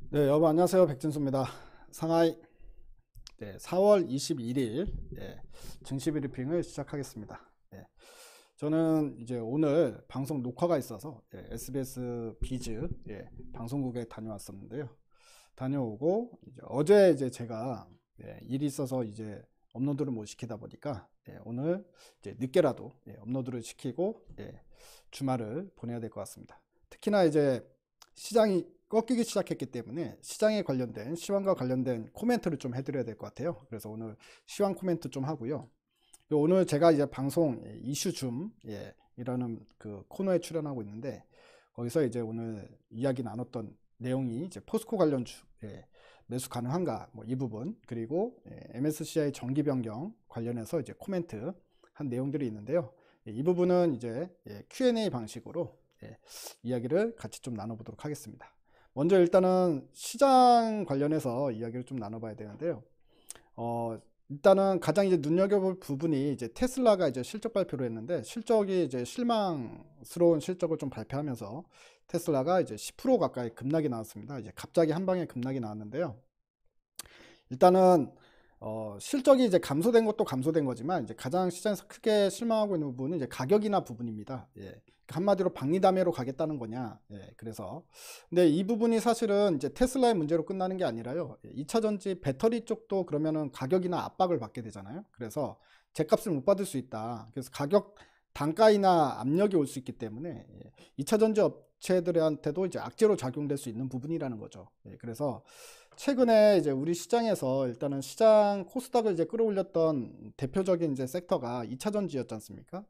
네, 여러분 안녕하세요. 백진수입니다. 상하이 4월 21일 증시 브리핑을 시작하겠습니다. 저는 이제 오늘 방송 녹화가 있어서 SBS 비즈 방송국에 다녀왔었는데요. 다녀오고 어제 이제 제가 일이 있어서 이제 업로드를 못 시키다 보니까 오늘 이제 늦게라도 업로드를 시키고 주말을 보내야 될 것 같습니다. 특히나 이제 시장이 꺾이기 시작했기 때문에 시장에 관련된 시황과 관련된 코멘트를 좀 해드려야 될 것 같아요. 그래서 오늘 시황 코멘트 좀 하고요. 오늘 제가 이제 방송 이슈 줌 이라는 그 코너에 출연하고 있는데 거기서 이제 오늘 이야기 나눴던 내용이 이제 포스코 관련주 매수 가능한가 뭐 이 부분, 그리고 MSCI 정기 변경 관련해서 이제 코멘트 한 내용들이 있는데요. 이 부분은 이제 Q&A 방식으로 이야기를 같이 좀 나눠보도록 하겠습니다. 먼저 일단은 시장 관련해서 이야기를 좀 나눠봐야 되는데요. 일단은 가장 이제 눈여겨볼 부분이 이제 테슬라가 이제 실적 발표를 했는데 실적이 이제 실망스러운 실적을 좀 발표하면서 테슬라가 이제 10% 가까이 급락이 나왔습니다. 이제 갑자기 한 방에 급락이 나왔는데요. 일단은 실적이 이제 감소된 것도 감소된 거지만 이제 가장 시장에서 크게 실망하고 있는 부분은 이제 가격이나 부분입니다. 한마디로 박리담회로 가겠다는 거냐. 그래서 근데 이 부분이 사실은 이제 테슬라의 문제로 끝나는 게 아니라요. 2차 전지 배터리 쪽도 그러면은 가격이나 압박을 받게 되잖아요. 그래서 제값을 못 받을 수 있다. 그래서 가격 단가이나 압력이 올 수 있기 때문에 2차 전지 업체들한테도 이제 악재로 작용될 수 있는 부분이라는 거죠. 그래서 최근에 이제 우리 시장에서 일단은 시장 코스닥을 이제 끌어올렸던 대표적인 이제 섹터가 2차 전지였지 않습니까?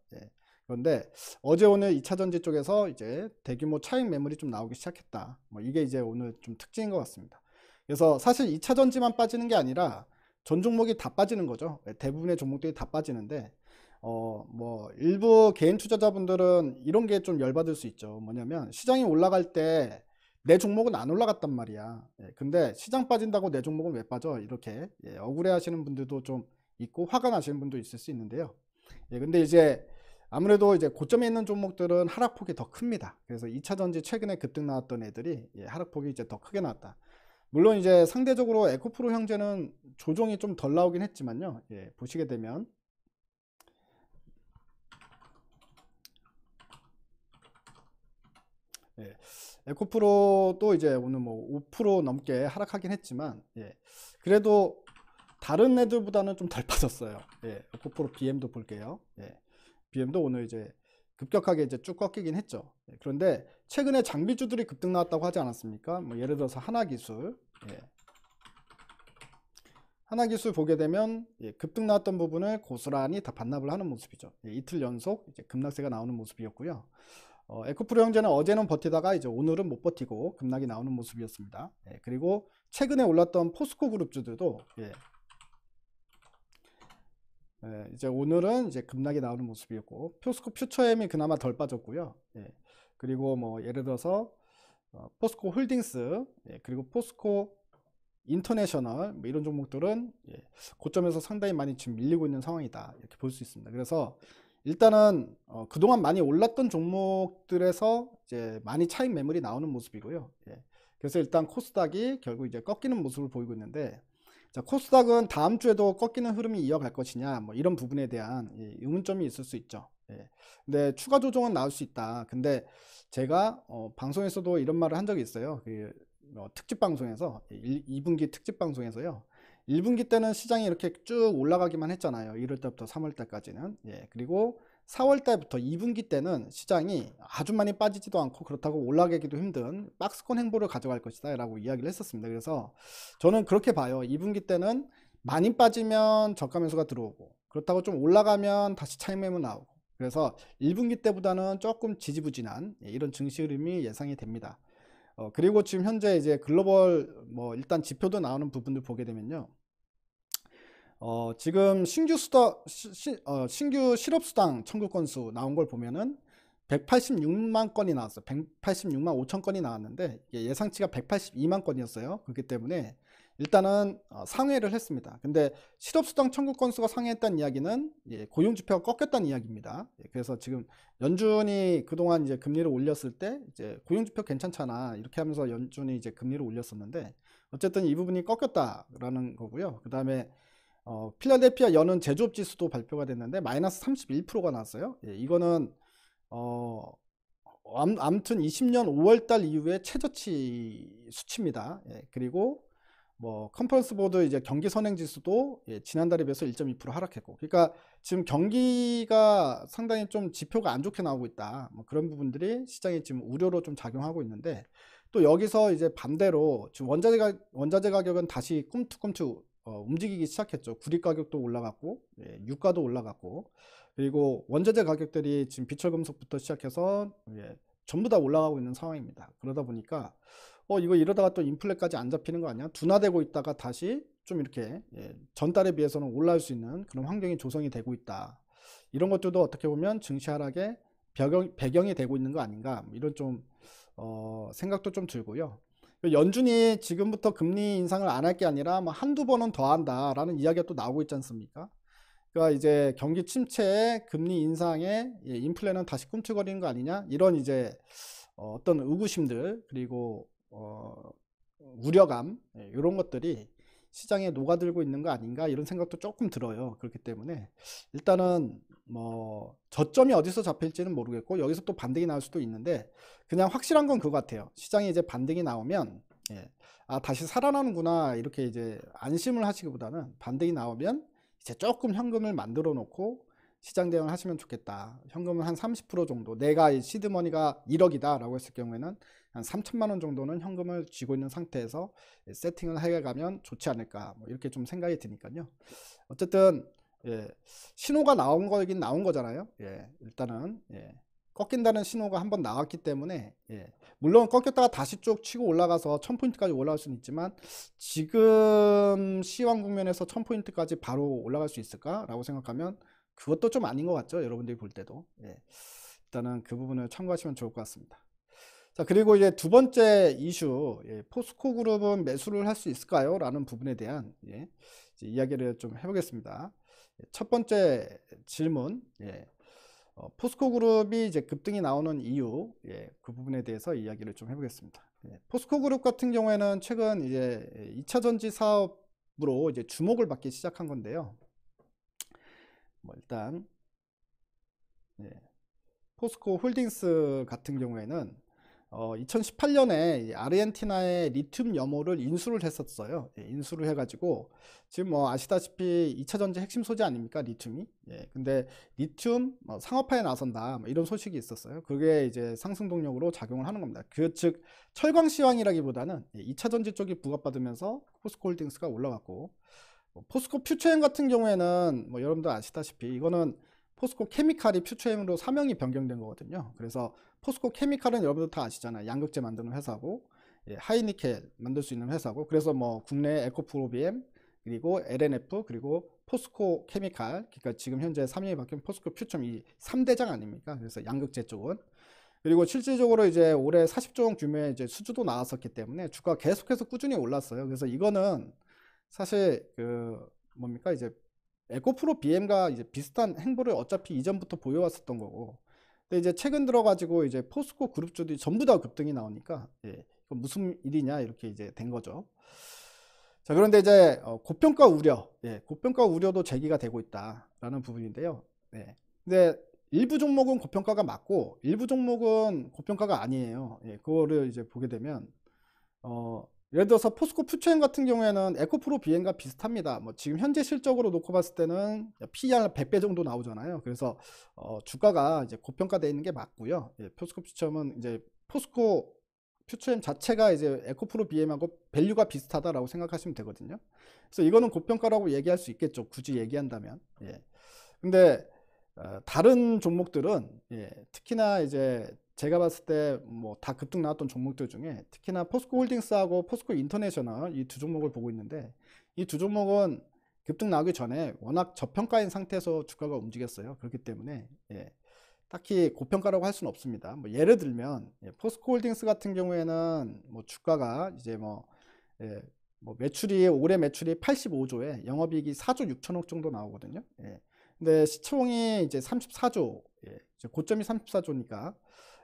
그런데 어제 오늘 2차 전지 쪽에서 이제 대규모 차익 매물이 좀 나오기 시작했다. 뭐 이게 이제 오늘 좀 특징인 것 같습니다. 그래서 사실 2차 전지만 빠지는 게 아니라 전 종목이 다 빠지는 거죠. 대부분의 종목들이 다 빠지는데 뭐 일부 개인 투자자분들은 이런 게 좀 열받을 수 있죠. 뭐냐면 시장이 올라갈 때 내 종목은 안 올라갔단 말이야. 근데 시장 빠진다고 내 종목은 왜 빠져? 이렇게 억울해 하시는 분들도 좀 있고 화가 나시는 분도 있을 수 있는데요. 근데 이제 아무래도 이제 고점에 있는 종목들은 하락폭이 더 큽니다. 그래서 2차 전지 최근에 급등 나왔던 애들이 하락폭이 이제 더 크게 나왔다. 물론 이제 상대적으로 에코프로 형제는 조정이 좀 덜 나오긴 했지만요. 보시게 되면 에코프로도 이제 오늘 뭐 5% 넘게 하락하긴 했지만 그래도 다른 애들보다는 좀 덜 빠졌어요. 에코프로 BM도 볼게요. BM도 오늘 이제 급격하게 이제 쭉 꺾이긴 했죠. 그런데 최근에 장비주들이 급등 나왔다고 하지 않았습니까? 뭐 예를 들어서 하나기술, 하나기술 보게 되면 급등 나왔던 부분을 고스란히 다 반납을 하는 모습이죠. 이틀 연속 이제 급락세가 나오는 모습이었고요. 에코프로 형제는 어제는 버티다가 이제 오늘은 못 버티고 급락이 나오는 모습이었습니다. 그리고 최근에 올랐던 포스코 그룹주들도 이제 오늘은 이제 급락이 나오는 모습이었고 포스코 퓨처엠이 그나마 덜 빠졌고요. 그리고 뭐 예를 들어서 포스코 홀딩스, 그리고 포스코 인터내셔널 뭐 이런 종목들은 고점에서 상당히 많이 지금 밀리고 있는 상황이다, 이렇게 볼 수 있습니다. 그래서 일단은 그동안 많이 올랐던 종목들에서 이제 많이 차익 매물이 나오는 모습이고요. 그래서 일단 코스닥이 결국 이제 꺾이는 모습을 보이고 있는데, 자, 코스닥은 다음 주에도 꺾이는 흐름이 이어갈 것이냐, 뭐 이런 부분에 대한 의문점이 있을 수 있죠. 근데 추가 조정은 나올 수 있다. 근데 제가 방송에서도 이런 말을 한 적이 있어요. 특집 방송에서 2분기 특집 방송에서요. 1분기 때는 시장이 이렇게 쭉 올라가기만 했잖아요. 1월 달부터 3월 달까지는. 그리고 4월 달부터 2분기 때는 시장이 아주 많이 빠지지도 않고 그렇다고 올라가기도 힘든 박스권 행보를 가져갈 것이다 라고 이야기를 했었습니다. 그래서 저는 그렇게 봐요. 2분기 때는 많이 빠지면 저가 매수가 들어오고 그렇다고 좀 올라가면 다시 차익 매물 나오고, 그래서 1분기 때보다는 조금 지지부진한 이런 증시 흐름이 예상이 됩니다. 그리고 지금 현재 이제 글로벌 뭐 일단 지표도 나오는 부분들 보게 되면요. 지금 신규 실업수당 청구 건수 나온 걸 보면은 186만 건이 나왔어요. 186만 5천 건이 나왔는데 예상치가 182만 건이었어요. 그렇기 때문에 일단은 상회를 했습니다. 근데 실업수당 청구 건수가 상회했다는 이야기는 고용지표가 꺾였다는 이야기입니다. 그래서 지금 연준이 그동안 이제 금리를 올렸을 때 이제 고용지표 괜찮잖아 이렇게 하면서 연준이 이제 금리를 올렸었는데 어쨌든 이 부분이 꺾였다라는 거고요. 그 다음에 필라델피아 연은 제조업 지수도 발표가 됐는데 마이너스 31%가 나왔어요. 이거는 아무튼 20년 5월달 이후에 최저치 수치입니다. 그리고 뭐 컨퍼런스 보드 이제 경기 선행 지수도 지난달에 비해서 1.2% 하락했고, 그러니까 지금 경기가 상당히 좀 지표가 안 좋게 나오고 있다. 뭐 그런 부분들이 시장에 지금 우려로 좀 작용하고 있는데, 또 여기서 이제 반대로 지금 원자재 가격은 다시 꿈틀꿈틀 움직이기 시작했죠. 구리 가격도 올라갔고, 유가도 올라갔고, 그리고 원자재 가격들이 지금 비철금속부터 시작해서 전부 다 올라가고 있는 상황입니다. 그러다 보니까 이거 이러다가 또 인플레까지 안 잡히는 거 아니야? 둔화되고 있다가 다시 좀 이렇게 전달에 비해서는 올라올 수 있는 그런 환경이 조성이 되고 있다. 이런 것들도 어떻게 보면 증시 하락의 배경이 되고 있는 거 아닌가, 이런 좀 생각도 좀 들고요. 연준이 지금부터 금리 인상을 안 할 게 아니라 뭐 한두 번은 더 한다라는 이야기가 또 나오고 있지 않습니까? 그러니까 이제 경기 침체에 금리 인상에 인플레는 다시 꿈틀거리는 거 아니냐, 이런 이제 어떤 의구심들, 그리고 우려감, 이런 것들이 시장에 녹아들고 있는 거 아닌가, 이런 생각도 조금 들어요. 그렇기 때문에 일단은 뭐 저점이 어디서 잡힐지는 모르겠고, 여기서 또 반등이 나올 수도 있는데, 그냥 확실한 건 그거 같아요. 시장에 이제 반등이 나오면 다시 살아나는구나, 이렇게 이제 안심을 하시기보다는 반등이 나오면 이제 조금 현금을 만들어 놓고 시장 대응을 하시면 좋겠다. 현금은 한 30% 정도, 내가 시드머니가 1억이다 라고 했을 경우에는 한 3천만 원 정도는 현금을 쥐고 있는 상태에서 세팅을 해가면 좋지 않을까, 뭐 이렇게 좀 생각이 드니까요. 어쨌든 신호가 나온 거긴 나온 거잖아요. 일단은 꺾인다는 신호가 한번 나왔기 때문에, 물론 꺾였다가 다시 쭉 치고 올라가서 1000포인트까지 올라갈 수는 있지만, 지금 시황 국면에서 1000포인트까지 바로 올라갈 수 있을까 라고 생각하면 그것도 좀 아닌 것 같죠. 여러분들이 볼 때도. 일단은 그 부분을 참고하시면 좋을 것 같습니다. 자, 그리고 이제 두 번째 이슈, 포스코 그룹은 매수를 할 수 있을까요? 라는 부분에 대한 이제 이야기를 좀 해보겠습니다. 첫 번째 질문, 포스코 그룹이 이제 급등이 나오는 이유, 그 부분에 대해서 이야기를 좀 해보겠습니다. 포스코 그룹 같은 경우에는 최근 이제 2차 전지 사업으로 이제 주목을 받기 시작한 건데요. 뭐 일단 포스코 홀딩스 같은 경우에는 2018년에 아르헨티나의 리튬 염호를 인수를 했었어요. 인수를 해가지고 지금 뭐 아시다시피 2차 전지 핵심 소재 아닙니까, 리튬이? 근데 리튬 상업화에 나선다, 뭐 이런 소식이 있었어요. 그게 이제 상승 동력으로 작용을 하는 겁니다. 즉 철강 시황이라기보다는 2차 전지 쪽이 부각받으면서 포스코 홀딩스가 올라갔고, 포스코 퓨처엠 같은 경우에는 뭐 여러분들 아시다시피 이거는 포스코 케미칼이 퓨처엠으로 사명이 변경된 거거든요. 그래서 포스코 케미칼은 여러분들 다 아시잖아요. 양극재 만드는 회사고, 하이니켈 만들 수 있는 회사고, 그래서 뭐 국내 에코프로비엠, 그리고 LNF, 그리고 포스코 케미칼, 그러니까 지금 현재 사명이 바뀐 포스코 퓨처엠, 이 3대장 아닙니까? 그래서 양극재 쪽은. 그리고 실질적으로 이제 올해 40조 원 규모의 이제 수주도 나왔었기 때문에 주가가 계속해서 꾸준히 올랐어요. 그래서 이거는 사실 뭡니까, 이제 에코프로 BM과 이제 비슷한 행보를 어차피 이전부터 보여왔었던 거고, 근데 이제 최근 들어가지고 이제 포스코 그룹주들이 전부 다 급등이 나오니까 이거 무슨 일이냐, 이렇게 이제 된 거죠. 자, 그런데 이제 고평가 우려, 고평가 우려도 제기가 되고 있다라는 부분인데요. 근데 일부 종목은 고평가가 맞고 일부 종목은 고평가가 아니에요. 그거를 이제 보게 되면 예를 들어서 포스코 퓨처엠 같은 경우에는 에코프로 비엔과 비슷합니다. 뭐 지금 현재 실적으로 놓고 봤을 때는 PER 100배 정도 나오잖아요. 그래서 주가가 이제 고평가되어 있는 게 맞고요. 포스코 퓨처엠은 이제 포스코 퓨처엠 자체가 이제 에코프로 비엠하고 밸류가 비슷하다라고 생각하시면 되거든요. 그래서 이거는 고평가라고 얘기할 수 있겠죠. 굳이 얘기한다면. 근데 다른 종목들은 특히나 이제 제가 봤을 때 뭐 다 급등 나왔던 종목들 중에 특히나 포스코 홀딩스하고 포스코 인터내셔널, 이 두 종목을 보고 있는데, 이 두 종목은 급등 나오기 전에 워낙 저평가인 상태에서 주가가 움직였어요. 그렇기 때문에 딱히 고평가라고 할 수는 없습니다. 뭐 예를 들면 포스코 홀딩스 같은 경우에는 뭐 주가가 이제 뭐 뭐 매출이 올해 매출이 85조에 영업이익이 4조 6천억 정도 나오거든요. 예. 근데 시총이 이제 34조, 예. 이제 고점이 34조니까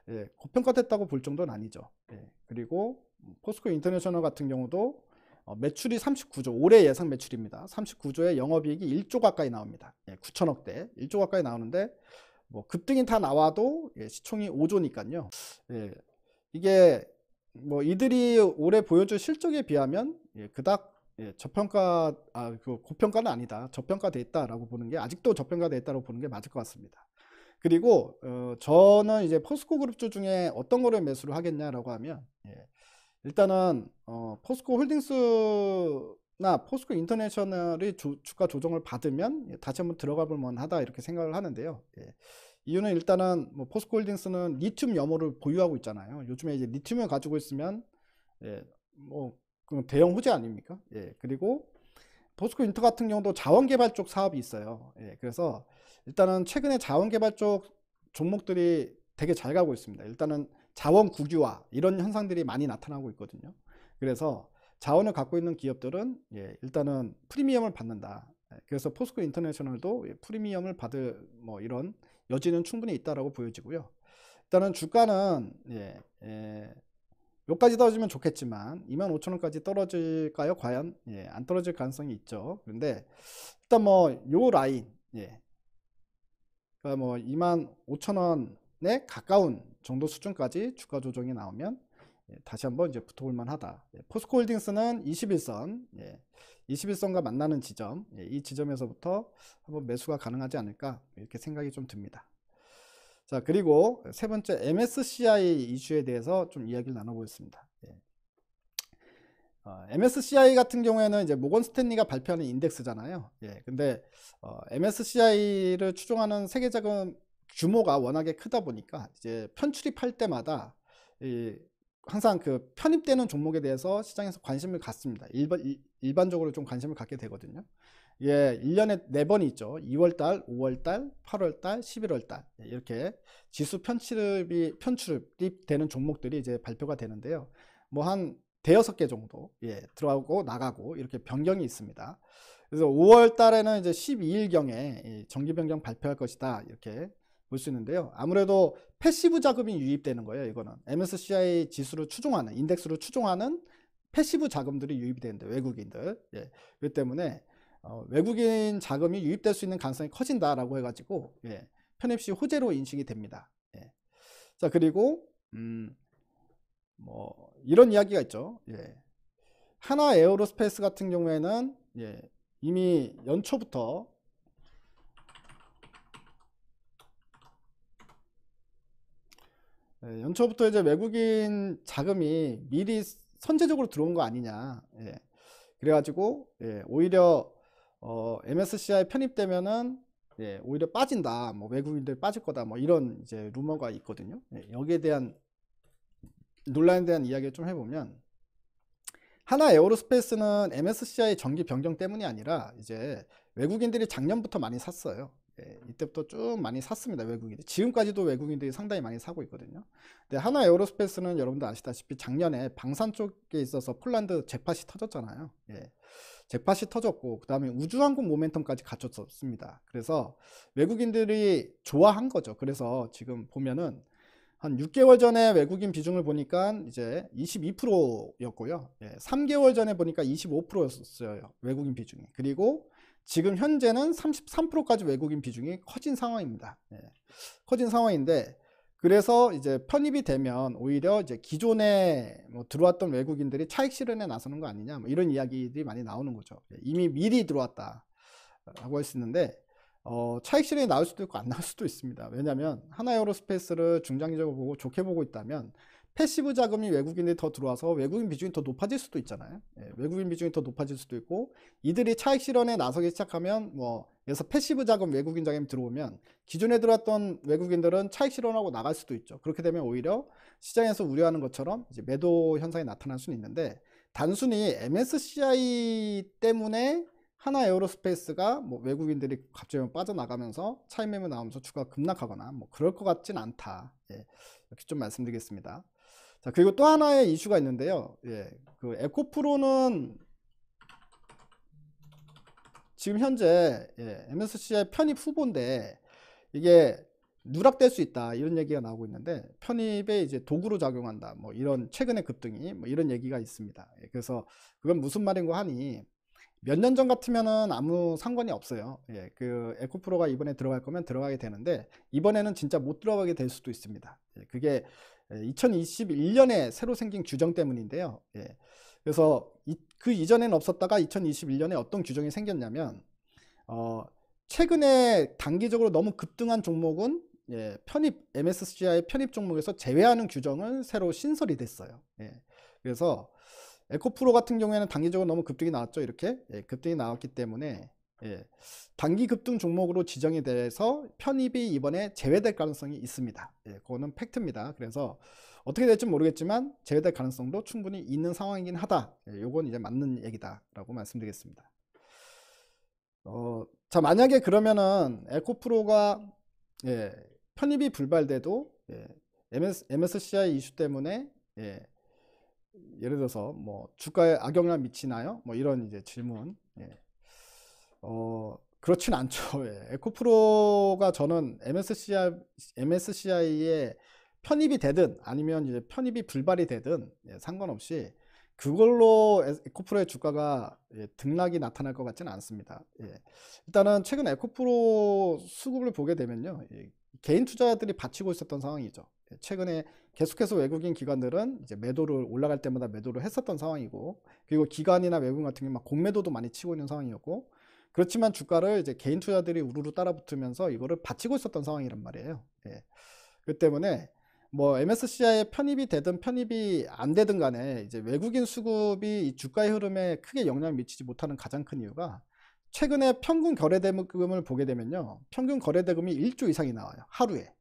예. 고평가됐다고 볼 정도는 아니죠. 예. 그리고 포스코 인터내셔널 같은 경우도 매출이 39조, 올해 예상 매출입니다. 39조에 영업이익이 1조 가까이 나옵니다. 예. 9천억대, 1조 가까이 나오는데 뭐 급등이 다 나와도 예. 시총이 5조니까요. 예. 이게 뭐 이들이 올해 보여줄 실적에 비하면 예, 그닥 예, 저평가 그 고평가는 아니다, 저평가돼 있다라고 보는 게, 아직도 저평가돼 있다고 보는 게 맞을 것 같습니다. 그리고 저는 이제 포스코 그룹주 중에 어떤 거를 매수를 하겠냐라고 하면 예, 일단은 포스코 홀딩스나 포스코 인터내셔널이 주가 조정을 받으면 예, 다시 한번 들어가 볼 만하다 이렇게 생각을 하는데요. 예. 이유는 일단은 뭐 포스코 홀딩스는 리튬 염호를 보유하고 있잖아요. 요즘에 이제 리튬을 가지고 있으면 예, 뭐 대형 호재 아닙니까? 예, 그리고 포스코 인터 같은 경우도 자원개발 쪽 사업이 있어요. 예, 그래서 일단은 최근에 자원개발 쪽 종목들이 되게 잘 가고 있습니다. 일단은 자원 국유화 이런 현상들이 많이 나타나고 있거든요. 그래서 자원을 갖고 있는 기업들은 예, 일단은 프리미엄을 받는다. 예, 그래서 포스코 인터내셔널도 예, 프리미엄을 받을 뭐 이런 여지는 충분히 있다라고 보여지고요. 일단은 주가는 여기까지 떨어지면 좋겠지만 25,000원까지 떨어질까요? 과연 예, 안 떨어질 가능성이 있죠. 그런데 일단 뭐 요 라인 그러니까 뭐 25,000원에 가까운 정도 수준까지 주가 조정이 나오면 예, 다시 한번 이제 붙어볼 만하다. 예, 포스코 홀딩스는 21선 21선과 만나는 지점, 예, 이 지점에서부터 한번 매수가 가능하지 않을까 이렇게 생각이 좀 듭니다. 자, 그리고 세 번째 MSCI 이슈에 대해서 좀 이야기를 나눠보겠습니다. 예. MSCI 같은 경우에는 이제 모건 스탠리가 발표하는 인덱스잖아요. 예, 근데 MSCI를 추종하는 세계자금 규모가 워낙에 크다 보니까 이제 편출입할 때마다 항상 그 편입되는 종목에 대해서 시장에서 관심을 갖습니다. 일반적으로 좀 관심을 갖게 되거든요. 예, 1년에 4번이 있죠. 2월달, 5월달, 8월달, 11월달 이렇게 지수 편출입 되는 종목들이 이제 발표가 되는데요. 뭐 한 대여섯 개 정도 예, 들어가고 나가고 이렇게 변경이 있습니다. 그래서 5월달에는 이제 12일경에 정기 변경 발표할 것이다 이렇게 볼 수 있는데요. 아무래도 패시브 자금이 유입되는 거예요. 이거는 MSCI 지수를 추종하는, 인덱스를 추종하는 패시브 자금들이 유입이 되는데 외국인들 예, 그렇기 때문에 외국인 자금이 유입될 수 있는 가능성이 커진다라고 해가지고 예, 편입 시 호재로 인식이 됩니다. 예. 자, 그리고 뭐 이런 이야기가 있죠. 예. 하나 에어로스페이스 같은 경우에는 예, 이미 연초부터 이제 외국인 자금이 미리 선제적으로 들어온 거 아니냐. 예. 그래가지고 예, 오히려 MSCI 편입되면은 예, 오히려 빠진다. 뭐 외국인들 빠질 거다. 뭐 이런 이제 루머가 있거든요. 예, 여기에 대한 논란에 대한 이야기를 좀 해보면, 하나 에어로스페이스는 MSCI 정기 변경 때문이 아니라 이제 외국인들이 작년부터 많이 샀어요. 예, 이때부터 쭉 많이 샀습니다. 외국인들이 지금까지도 외국인들이 상당히 많이 사고 있거든요. 근데 하나 에어로스페이스는 여러분들 아시다시피 작년에 방산 쪽에 있어서 폴란드 잭팟이 터졌잖아요. 예, 잭팟이 터졌고 그 다음에 우주항공 모멘텀까지 갖췄었습니다. 그래서 외국인들이 좋아한 거죠. 그래서 지금 보면은 한 6개월 전에 외국인 비중을 보니까 이제 22%였고요. 예, 3개월 전에 보니까 25%였어요. 외국인 비중이. 그리고 지금 현재는 33%까지 외국인 비중이 커진 상황입니다. 예, 커진 상황인데, 그래서 이제 편입이 되면 오히려 이제 기존에 뭐 들어왔던 외국인들이 차익 실현에 나서는 거 아니냐, 뭐 이런 이야기들이 많이 나오는 거죠. 예, 이미 미리 들어왔다라고 할 수 있는데 차익 실현이 나올 수도 있고 안 나올 수도 있습니다. 왜냐하면 하나 에어로스페이스를 중장기적으로 보고 좋게 보고 있다면 패시브 자금이 외국인들이 더 들어와서 외국인 비중이 더 높아질 수도 있잖아요. 예, 외국인 비중이 더 높아질 수도 있고, 이들이 차익 실현에 나서기 시작하면 뭐 그래서 패시브 자금, 외국인 자금이 들어오면 기존에 들어왔던 외국인들은 차익 실현하고 나갈 수도 있죠. 그렇게 되면 오히려 시장에서 우려하는 것처럼 이제 매도 현상이 나타날 수는 있는데, 단순히 MSCI 때문에 하나 에어로스페이스가 뭐 외국인들이 갑자기 빠져나가면서 차익 매물 나오면서 주가가 급락하거나 뭐 그럴 것 같진 않다. 예, 이렇게 좀 말씀드리겠습니다. 자, 그리고 또 하나의 이슈가 있는데요. 예, 그 에코프로는 지금 현재 MSCI 편입 후보인데 이게 누락될 수 있다 이런 얘기가 나오고 있는데, 편입에 이제 도구로 작용한다 뭐 이런 최근의 급등이 뭐 이런 얘기가 있습니다. 그래서 그건 무슨 말인고 하니, 몇 년 전 같으면은 아무 상관이 없어요. 그 에코프로가 이번에 들어갈 거면 들어가게 되는데, 이번에는 진짜 못 들어가게 될 수도 있습니다. 그게 2021년에 새로 생긴 규정 때문인데요. 그래서 그 이전에는 없었다가 2021년에 어떤 규정이 생겼냐면, 최근에 단기적으로 너무 급등한 종목은 편입 MSCI 편입 종목에서 제외하는 규정은 새로 신설이 됐어요. 그래서 에코프로 같은 경우에는 단기적으로 너무 급등이 나왔죠. 이렇게 급등이 나왔기 때문에 단기 급등 종목으로 지정이 돼서 편입이 이번에 제외될 가능성이 있습니다. 그거는 팩트입니다. 그래서 어떻게 될지 모르겠지만 제외될 가능성도 충분히 있는 상황이긴 하다. 요건 이제 맞는 얘기다라고 말씀드리겠습니다. 자, 만약에 그러면은 에코프로가 편입이 불발돼도 MSCI 이슈 때문에 예를 들어서 뭐 주가에 악영향 미치나요? 뭐 이런 이제 질문. 그렇진 않죠. 에코프로가 저는 MSCI에 편입이 되든 아니면 이제 편입이 불발이 되든 상관없이 그걸로 에코프로의 주가가 등락이 나타날 것 같지는 않습니다. 일단은 최근 에코프로 수급을 보게 되면요, 개인 투자자들이 받치고 있었던 상황이죠. 최근에 계속해서 외국인 기관들은 이제 매도를 올라갈 때마다 매도를 했었던 상황이고, 그리고 기관이나 외국인 같은 경우 막 공매도도 많이 치고 있는 상황이었고, 그렇지만 주가를 이제 개인 투자들이 우르르 따라붙으면서 이거를 받치고 있었던 상황이란 말이에요. 그 때문에 뭐 MSCI에 편입이 되든 편입이 안 되든 간에 이제 외국인 수급이 이 주가의 흐름에 크게 영향을 미치지 못하는 가장 큰 이유가, 최근에 평균 거래대금을 보게 되면요, 평균 거래대금이 1조 이상이 나와요. 하루에.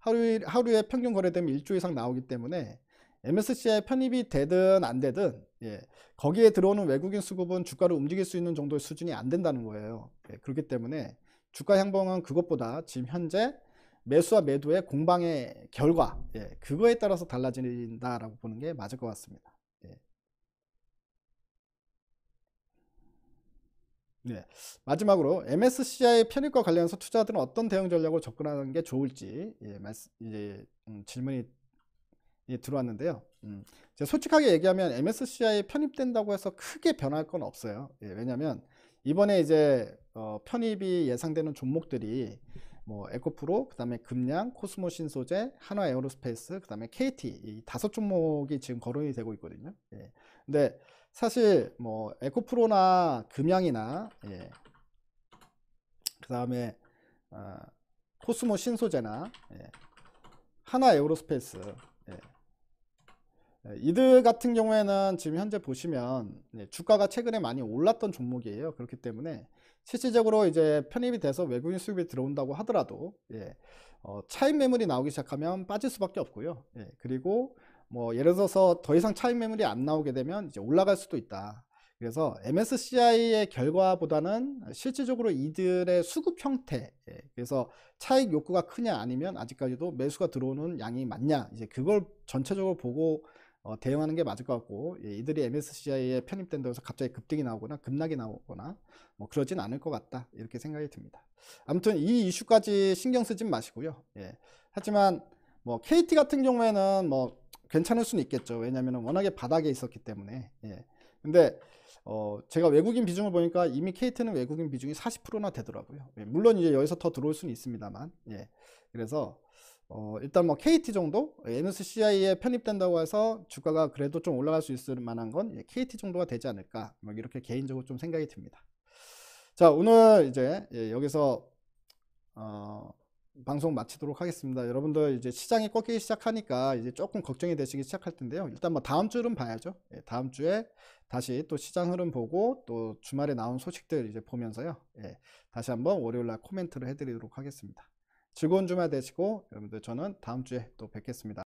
하루에 평균 거래대금이 1조 이상 나오기 때문에 MSCI 편입이 되든 안 되든 거기에 들어오는 외국인 수급은 주가를 움직일 수 있는 정도의 수준이 안 된다는 거예요. 그렇기 때문에 주가 향방은 그것보다 지금 현재 매수와 매도의 공방의 결과, 그거에 따라서 달라진다라고 보는 게 맞을 것 같습니다. 마지막으로 MSCI 편입과 관련해서 투자자들은 어떤 대응 전략으로 접근하는 게 좋을지 질문이 들어왔는데요. 제가 솔직하게 얘기하면 MSCI에 편입된다고 해서 크게 변할 건 없어요. 왜냐하면 이번에 이제 편입이 예상되는 종목들이 뭐 에코프로, 그 다음에 금양, 코스모 신소재, 한화 에어로스페이스, 그 다음에 KT, 이 5종목이 지금 거론이 되고 있거든요. 근데 사실 뭐 에코프로나 금양이나 그 다음에 코스모 신소재나 한화 에어로스페이스, 이들 같은 경우에는 지금 현재 보시면 주가가 최근에 많이 올랐던 종목이에요. 그렇기 때문에 실질적으로 이제 편입이 돼서 외국인 수급이 들어온다고 하더라도 차익 매물이 나오기 시작하면 빠질 수밖에 없고요. 그리고 뭐 예를 들어서 더 이상 차익 매물이 안 나오게 되면 이제 올라갈 수도 있다. 그래서 MSCI의 결과보다는 실질적으로 이들의 수급 형태, 그래서 차익 욕구가 크냐 아니면 아직까지도 매수가 들어오는 양이 많냐, 이제 그걸 전체적으로 보고 대응하는 게 맞을 것 같고, 이들이 MSCI에 편입된다고 해서 갑자기 급등이 나오거나 급락이 나오거나 뭐 그러진 않을 것 같다, 이렇게 생각이 듭니다. 아무튼 이 이슈까지 신경 쓰진 마시고요. 하지만 뭐 KT 같은 경우에는 뭐 괜찮을 수는 있겠죠. 왜냐하면 워낙에 바닥에 있었기 때문에. 근데 제가 외국인 비중을 보니까 이미 KT는 외국인 비중이 40%나 되더라고요. 물론 이제 여기서 더 들어올 수는 있습니다만. 그래서 일단 뭐 KT 정도, MSCI에 편입된다고 해서 주가가 그래도 좀 올라갈 수 있을 만한 건 KT 정도가 되지 않을까, 뭐 이렇게 개인적으로 좀 생각이 듭니다. 자, 오늘 이제 여기서 방송 마치도록 하겠습니다. 여러분들 이제 시장이 꺾이기 시작하니까 이제 조금 걱정이 되시기 시작할 텐데요. 일단 뭐 다음 주는 봐야죠. 다음 주에 다시 또 시장 흐름 보고 또 주말에 나온 소식들 이제 보면서요. 다시 한번 월요일날 코멘트를 해드리도록 하겠습니다. 즐거운 주말 되시고, 여러분들 저는 다음 주에 또 뵙겠습니다.